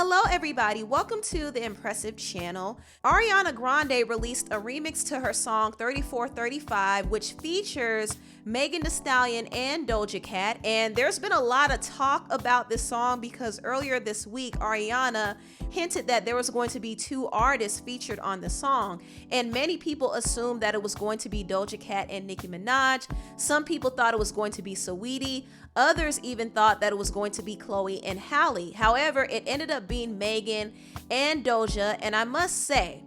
Hello everybody, welcome to the Empressive channel. Ariana Grande released a remix to her song 3435, which features Megan Thee Stallion and Doja Cat, and there's been a lot of talk about this song because earlier this week Ariana hinted that there was going to be two artists featured on the song, and many people assumed that it was going to be Doja Cat and Nicki Minaj. Some people thought it was going to be Saweetie. Others even thought that it was going to be Chloe and Halle. However, it ended up being Megan and Doja, and I must say,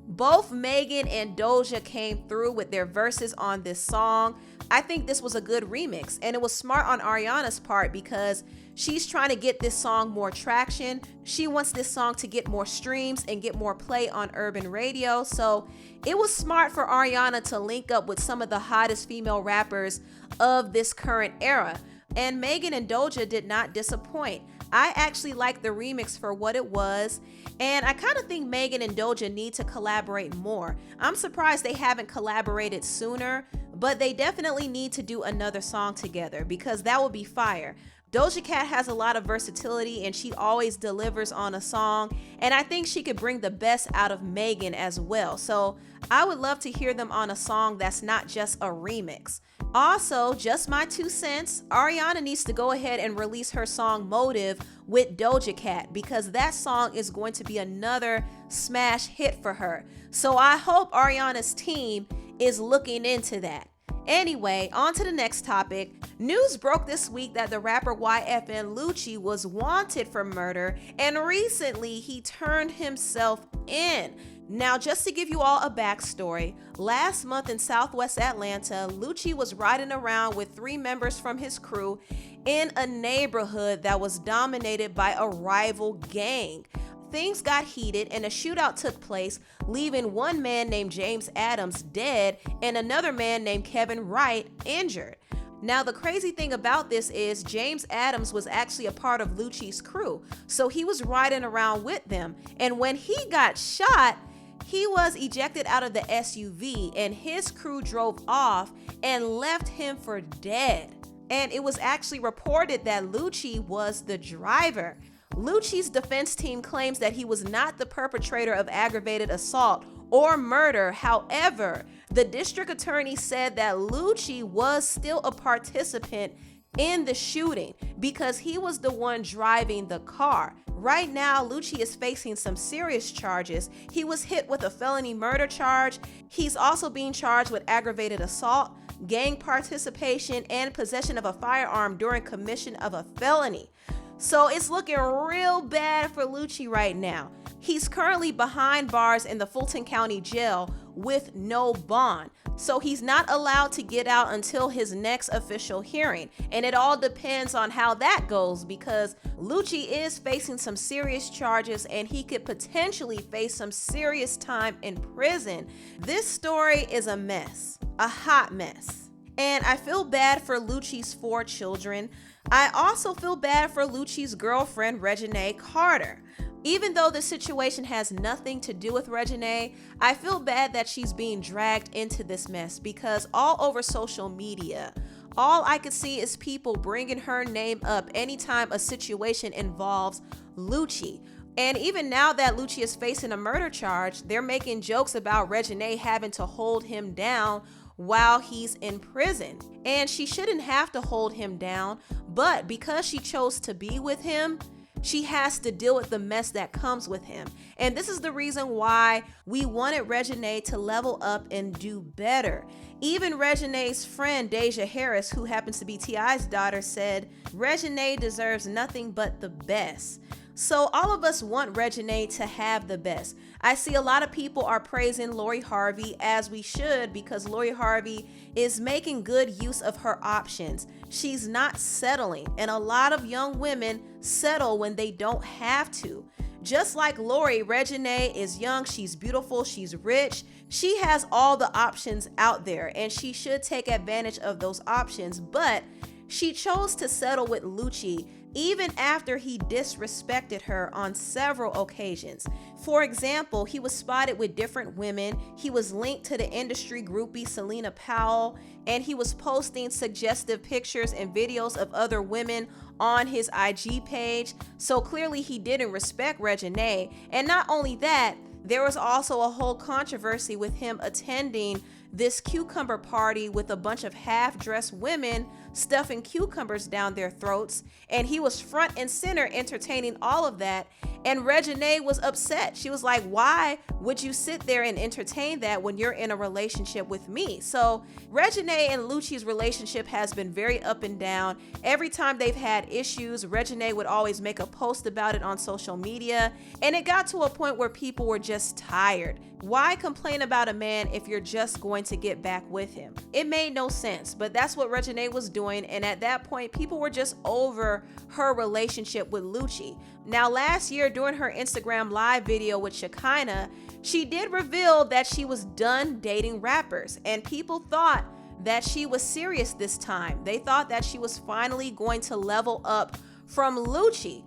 both Megan and Doja came through with their verses on this song. I think this was a good remix, and it was smart on Ariana's part because she's trying to get this song more traction. She wants this song to get more streams and get more play on urban radio. So it was smart for Ariana to link up with some of the hottest female rappers of this current era. And Megan and Doja did not disappoint. I actually like the remix for what it was, and I kind of think Megan and Doja need to collaborate more. I'm surprised they haven't collaborated sooner, but they definitely need to do another song together because that would be fire. Doja Cat has a lot of versatility and she always delivers on a song, and I think she could bring the best out of Megan as well. So I would love to hear them on a song that's not just a remix. Also, just my 2 cents, Ariana needs to go ahead and release her song Motive with Doja Cat because that song is going to be another smash hit for her. So I hope Ariana's team is looking into that. Anyway, on to the next topic. News broke this week that the rapper YFN Lucci was wanted for murder, and recently he turned himself in. Now, just to give you all a backstory, last month in Southwest Atlanta, Lucci was riding around with 3 members from his crew in a neighborhood that was dominated by a rival gang. Things got heated and a shootout took place, leaving one man named James Adams dead and another man named Kevin Wright injured. Now, the crazy thing about this is James Adams was actually a part of Lucci's crew, so he was riding around with them, and when he got shot, he was ejected out of the SUV and his crew drove off and left him for dead. And it was actually reported that Lucci was the driver. Lucci's defense team claims that he was not the perpetrator of aggravated assault or murder. However, the district attorney said that Lucci was still a participant in the shooting because he was the one driving the car. Right now, Lucci is facing some serious charges. He was hit with a felony murder charge. He's also being charged with aggravated assault, gang participation, and possession of a firearm during commission of a felony. So it's looking real bad for Lucci right now. He's currently behind bars in the Fulton County Jail with no bond. So he's not allowed to get out until his next official hearing. And it all depends on how that goes because Lucci is facing some serious charges and he could potentially face some serious time in prison. This story is a mess, a hot mess. And I feel bad for Lucci's 4 children. I also feel bad for Lucci's girlfriend, Reginae Carter. Even though the situation has nothing to do with Reginae, I feel bad that she's being dragged into this mess because all over social media, all I could see is people bringing her name up anytime a situation involves Lucci. And even now that Lucci is facing a murder charge, they're making jokes about Reginae having to hold him down while he's in prison. And she shouldn't have to hold him down, but because she chose to be with him, she has to deal with the mess that comes with him. And this is the reason why we wanted Reginae to level up and do better. Even Reginae's friend, Doja Harris, who happens to be T.I.'s daughter, said Reginae deserves nothing but the best. So all of us want Reginae to have the best. I see a lot of people are praising Lori Harvey, as we should, because Lori Harvey is making good use of her options. She's not settling, and a lot of young women settle when they don't have to. Just like Lori, Reginae is young, she's beautiful, she's rich. She has all the options out there, and she should take advantage of those options, but she chose to settle with Lucci even after he disrespected her on several occasions. For example, he was spotted with different women, he was linked to the industry groupie Selena Powell, and he was posting suggestive pictures and videos of other women on his IG page. So clearly he didn't respect Reginae. And not only that, there was also a whole controversy with him attending this cucumber party with a bunch of half-dressed women stuffing cucumbers down their throats, and he was front and center entertaining all of that. And Reginae was upset. She was like, why would you sit there and entertain that when you're in a relationship with me? So Reginae and Lucci's relationship has been very up and down. Every time they've had issues, Reginae would always make a post about it on social media, and it got to a point where people were just tired. Why complain about a man if you're just going to get back with him? It made no sense, but that's what Reginae was doing, and at that point, people were just over her relationship with Lucci. Now, last year during her Instagram live video with Shekinah, she did reveal that she was done dating rappers, and people thought that she was serious this time. They thought that she was finally going to level up from Lucci.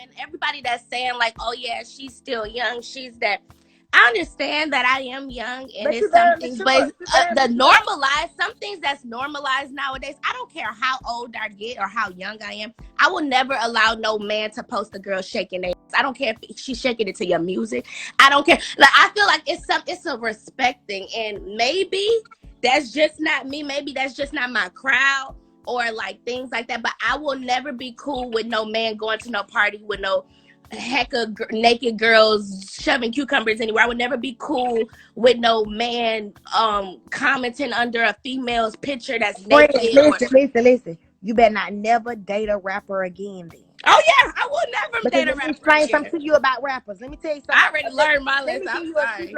And everybody that's saying like, oh yeah, she's still young, she's that. I understand that I am young and it's something, but the normalized, some things that's normalized nowadays, I don't care how old I get or how young I am. I will never allow no man to post a girl shaking their ass. I don't care if she's shaking it to your music. I don't care. Like, I feel like it's a respect thing, and maybe that's just not me. Maybe that's just not my crowd or like things like that. But I will never be cool with no man going to no party with no heck of naked girls shoving cucumbers anywhere. I would never be cool with no man commenting under a female's picture that's naked. Listen. You better not never date a rapper again then. Oh yeah, I will never date a rapper. Let me explain something to you about rappers. Let me tell you something. I already learned my lesson. I'm sorry.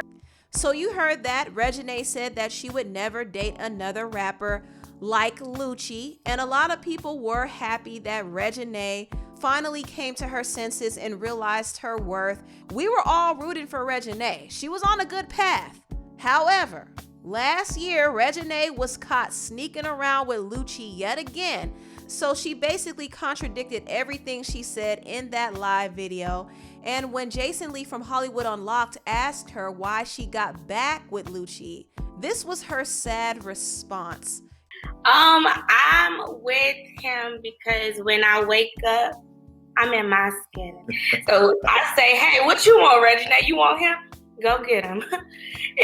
So you heard that. Reginae said that she would never date another rapper like Lucci, and a lot of people were happy that Reginae finally came to her senses and realized her worth. We were all rooting for Reginae. She was on a good path. However, last year, Reginae was caught sneaking around with Lucci yet again. So she basically contradicted everything she said in that live video. And when Jason Lee from Hollywood Unlocked asked her why she got back with Lucci, this was her sad response. I'm with him because when I wake up, I'm in my skin. So I say, hey, what you want, Reginae? You want him? Go get him.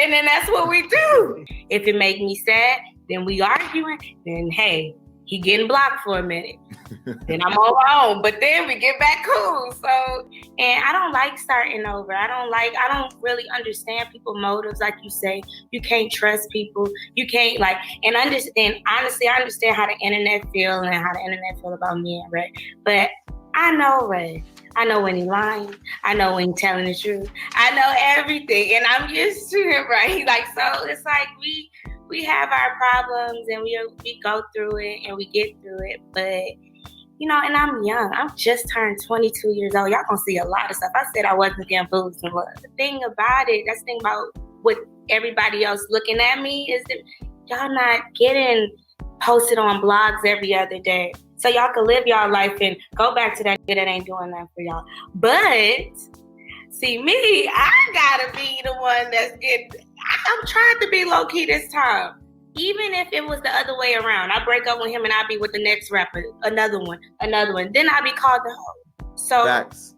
And then that's what we do. If it make me sad, then we arguing. Then, hey, he getting blocked for a minute. Then I'm on my own. But then we get back cool. So, and I don't like starting over. I don't really understand people's motives. Like you say, you can't trust people. You can't and honestly, I understand how the internet feel and how the internet feel about me and Ray. But I know Ray. I know when he's lying. I know when he's telling the truth. I know everything. And I'm used to it, right? So it's like we have our problems and we go through it and we get through it. But, and I'm young. I'm just turned 22 years old. Y'all gonna see a lot of stuff. I said I wasn't getting boobs and love. The thing about what everybody else looking at me is that y'all not getting posted on blogs every other day. So y'all can live y'all life and go back to that nigga that ain't doing that for y'all. But see me, I gotta be the one that's I'm trying to be low key this time. Even if it was the other way around, I break up with him and I be with the next rapper, another one. Then I be called the hoe. So Facts.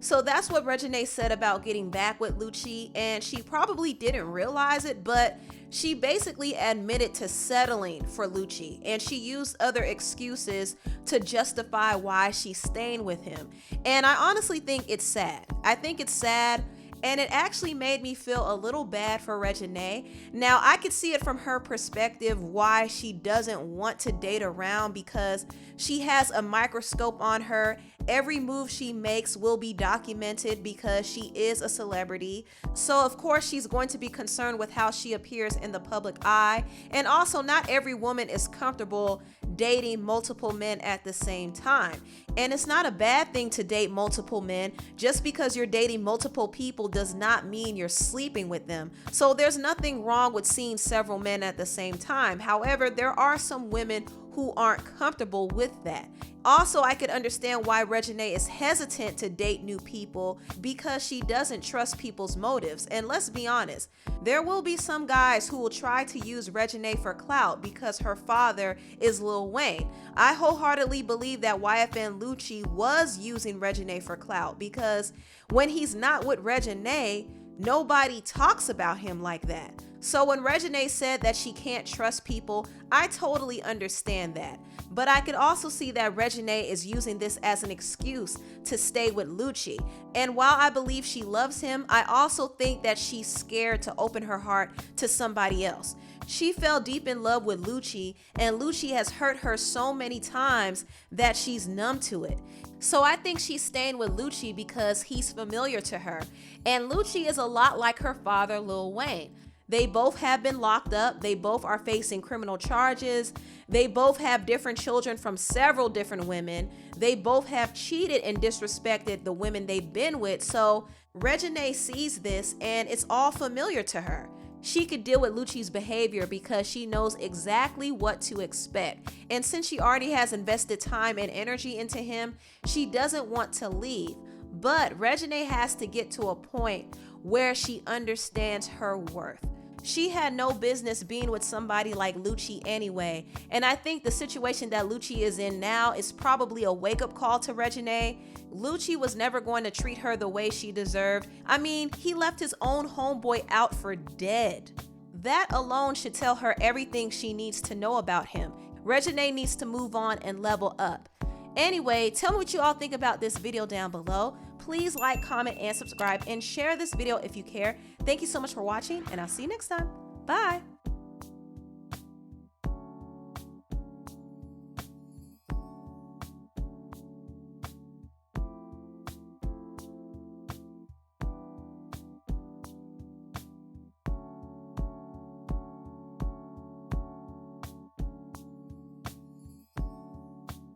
So that's what Reginae said about getting back with Lucci, and she probably didn't realize it, but she basically admitted to settling for Lucci, and she used other excuses to justify why she's staying with him. And I honestly think it's sad. I think it's sad, and it actually made me feel a little bad for Reginae. Now, I could see it from her perspective why she doesn't want to date around, because she has a microscope on her. Every move she makes will be documented because she is a celebrity. So of course she's going to be concerned with how she appears in the public eye. And also, not every woman is comfortable dating multiple men at the same time. And it's not a bad thing to date multiple men. Just because you're dating multiple people does not mean you're sleeping with them. So there's nothing wrong with seeing several men at the same time. However, there are some women who aren't comfortable with that. Also, I could understand why Reginae is hesitant to date new people because she doesn't trust people's motives. And let's be honest, there will be some guys who will try to use Reginae for clout because her father is Lil Wayne. I wholeheartedly believe that YFN Lucci was using Reginae for clout because when he's not with Reginae, nobody talks about him like that. So when Reginae said that she can't trust people, I totally understand that. But I could also see that Reginae is using this as an excuse to stay with Lucci. And while I believe she loves him, I also think that she's scared to open her heart to somebody else. She fell deep in love with Lucci, and Lucci has hurt her so many times that she's numb to it. So I think she's staying with Lucci because he's familiar to her. And Lucci is a lot like her father, Lil Wayne. They both have been locked up. They both are facing criminal charges. They both have different children from several different women. They both have cheated and disrespected the women they've been with. So Reginae sees this and it's all familiar to her. She could deal with Lucci's behavior because she knows exactly what to expect. And since she already has invested time and energy into him, she doesn't want to leave. But Reginae has to get to a point where she understands her worth. She had no business being with somebody like Lucci anyway, and I think the situation that Lucci is in now is probably a wake-up call to Reginae. Lucci was never going to treat her the way she deserved. I mean, he left his own homeboy out for dead. That alone should tell her everything she needs to know about him. Reginae needs to move on and level up. Anyway, tell me what you all think about this video down below. Please like, comment, and subscribe, and share this video if you care. Thank you so much for watching, and I'll see you next time. Bye.